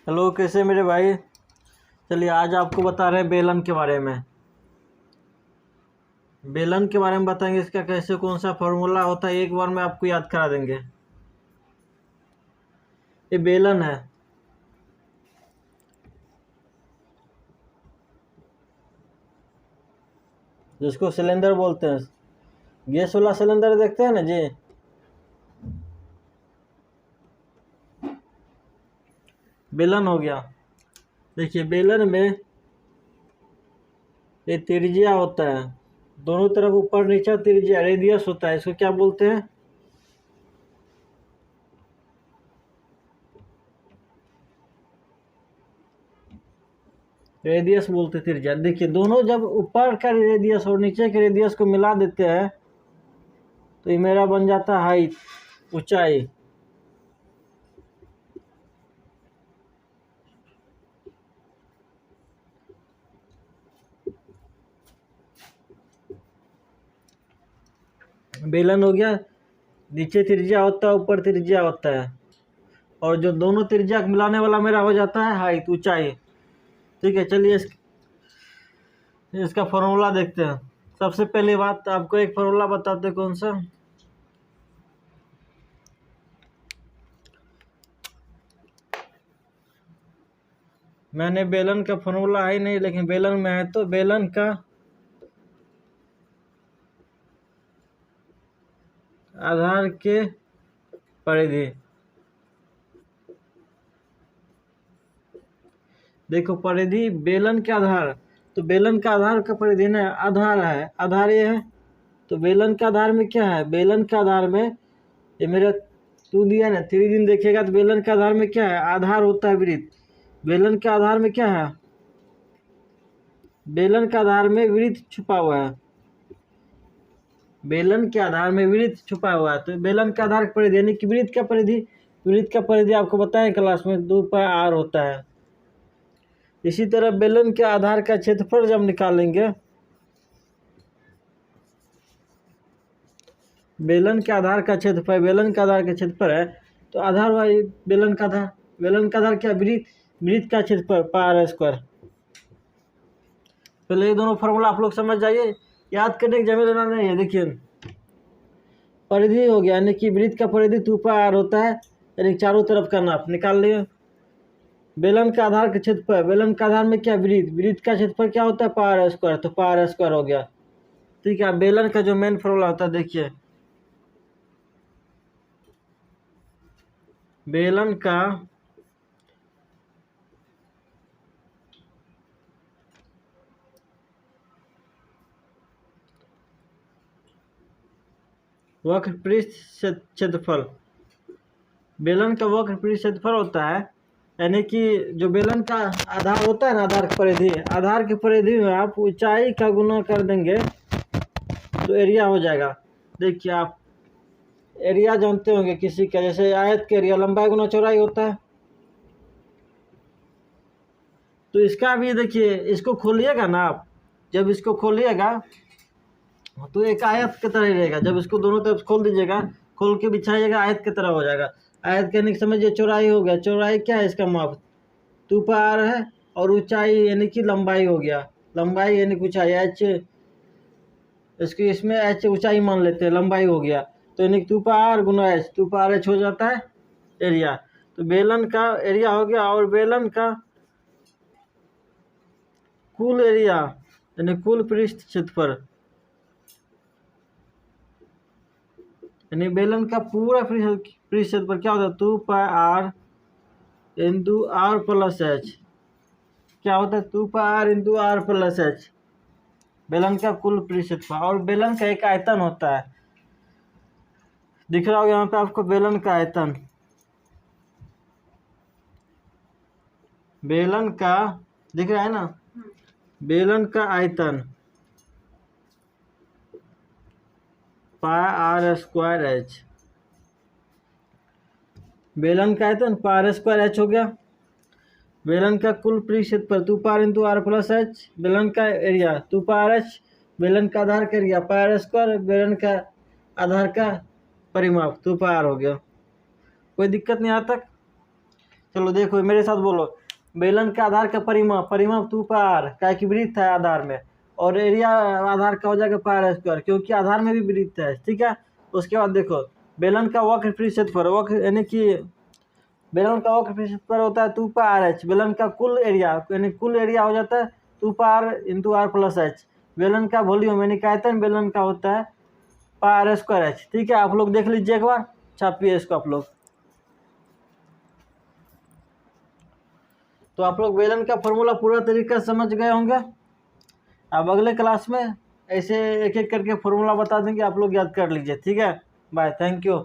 Hello, कैसे मेरे भाई। चलिए आज आपको बता रहे हैं बेलन के बारे में। बेलन के बारे में बताएंगे, इसका कैसे कौन सा फॉर्मूला होता है, एक बार में आपको याद करा देंगे। ये बेलन है, जिसको सिलेंडर बोलते हैं। गैस वाला सिलेंडर देखते हैं ना जी, बेलन हो गया। देखिए बेलन में ये त्रिज्या होता है, दोनों तरफ ऊपर नीचे त्रिज्या रेडियस होता है। इसको क्या बोलते हैं? रेडियस बोलते हैं त्रिज्या। देखिए दोनों जब ऊपर का रेडियस और नीचे के रेडियस को मिला देते हैं तो ये मेरा बन जाता है हाइट, ऊंचाई। बेलन हो गया, नीचे त्रिज्या होता है ऊपर त्रिज्या होता है, और जो दोनों त्रिज्या मिलाने वाला मेरा हो जाता है हाइट, ऊंचाई। ठीक है, चलिए इसका फॉर्मूला देखते हैं। सबसे पहली बात आपको एक फॉर्मूला बताते हैं, कौन सा। मैंने बेलन का फॉर्मूला है नहीं, लेकिन बेलन में है, तो बेलन का आधार के परिधि। देखो परिधि बेलन के आधार, तो बेलन का आधार का परिधि ना आधार है, आधार ये है। तो बेलन का आधार में क्या है? बेलन का आधार में ये मेरा तू दिया ना, 3 दिन देखेगा तो बेलन का आधार में क्या है? आधार होता है वृत्त। बेलन के आधार में क्या है? बेलन के आधार में वृत्त छुपा हुआ है। बेलन के आधार में वृत्त छुपा हुआ है, तो बेलन का आधार का परिधि यानी कि वृत्त का परिधि। वृत्त का परिधि आपको बताएं क्लास में 2πr होता है। इसी तरह बेलन के आधार का क्षेत्रफल जब निकालेंगे, बेलन के आधार का क्षेत्रफल, बेलन का आधार का क्षेत्रफल है, तो आधार वाली बेलन का आधार, बेलन का आधार क्या? वृत्त, वृत्त का क्षेत्रफल πr²। पहले ये दोनों फॉर्मूला आप लोग समझ जाइए, याद करने की जरूरत लेना नहीं है। देखिए परिधि हो गया, यानी कि वृत्त का परिधि 2πr होता है, यानी चारों तरफ का नाप निकाल लिए। बेलन का आधार का क्षेत्रफल, बेलन का आधार में क्या? वृत्त, वृत्त का क्षेत्रफल क्या होता है? πr², तो πr² हो गया। ठीक है, बेलन का जो मेन फॉर्मूला होता है, देखिए बेलन का वक्र पृष्ठ क्षेत्रफल, बेलन का वक्र पृष्ठ क्षेत्रफल होता है, यानी कि जो बेलन का आधार होता है ना, आधार की परिधि, आधार की परिधि में आप ऊंचाई का गुना कर देंगे तो एरिया हो जाएगा। देखिए आप एरिया जानते होंगे किसी का, जैसे आयत के एरिया लंबाई गुना चौड़ाई होता है, तो इसका भी देखिए, इसको खोलिएगा ना आप, जब इसको खोलिएगा तो एक आयत की तरह रहेगा। जब इसको दोनों तरफ खोल दीजिएगा, खोल के बिछाइएगा, आयत की तरह हो जाएगा। आयत कहने की समझिए चौड़ाई हो गया, चौड़ाई क्या है इसका माप? 2πr है, और ऊंचाई यानी कि लंबाई हो गया, लंबाई यानी कि ऊंचाई h, इसकी इसमें h ऊंचाई मान लेते हैं, लंबाई हो गया, तो यानी कि 2πr गुना h, 2πr हो जाता है एरिया। तो बेलन का एरिया हो गया, और बेलन का कुल एरिया यानी कुल पृष्ठ क्षेत्रफल, यानी बेलन का पूरा पृष्ठ क्षेत्रफल क्या होता है? 2πr into r plus h। क्या होता है? 2πr into r plus h, बेलन का कुल पृष्ठ क्षेत्रफल। और बेलन का एक आयतन होता है, दिख रहा होगा यहाँ पे आपको बेलन का आयतन। बेलन का दिख रहा है ना, बेलन का आयतन πr²h, बेलन का आयतन πr² हो गया। बेलन का कुल पृष्ठ क्षेत्रफल 2πr into r plus h, बेलन का एरिया 2πrh, बेलन का आधार का एरिया πr², बेलन का आधार का परिमाप 2πr हो गया। कोई दिक्कत नहीं यहाँ तक? चलो देखो मेरे साथ बोलो, बेलन का आधार का परिमाप, परिमाप 2 पार का एक वृत्त है आधार में, और एरिया आधार का हो जाएगा पार स्क्वायर, क्योंकि आधार में भी वृत्त है, ठीक है। उसके बाद देखो बेलन का वक्र पृष्ठ क्षेत्रफल, वक्र यानी कि बेलन का वक्र पृष्ठ क्षेत्रफल होता है 2 पार एच, बेलन का कुल एरिया यानी कुल एरिया हो जाता है 2 पार इंटू आर प्लस एच, बेलन का वॉल्यूम यानी कि आयतन बेलन का होता है पार स्क्वायर एच, ठीक है। आप लोग देख लीजिए एक बार, छापिए इसको आप लोग। तो आप लोग बेलन का फॉर्मूला पूरा तरीका से समझ गए होंगे। अब अगले क्लास में ऐसे एक एक करके फॉर्मूला बता देंगे, आप लोग याद कर लीजिए, ठीक है। Bye, thank you.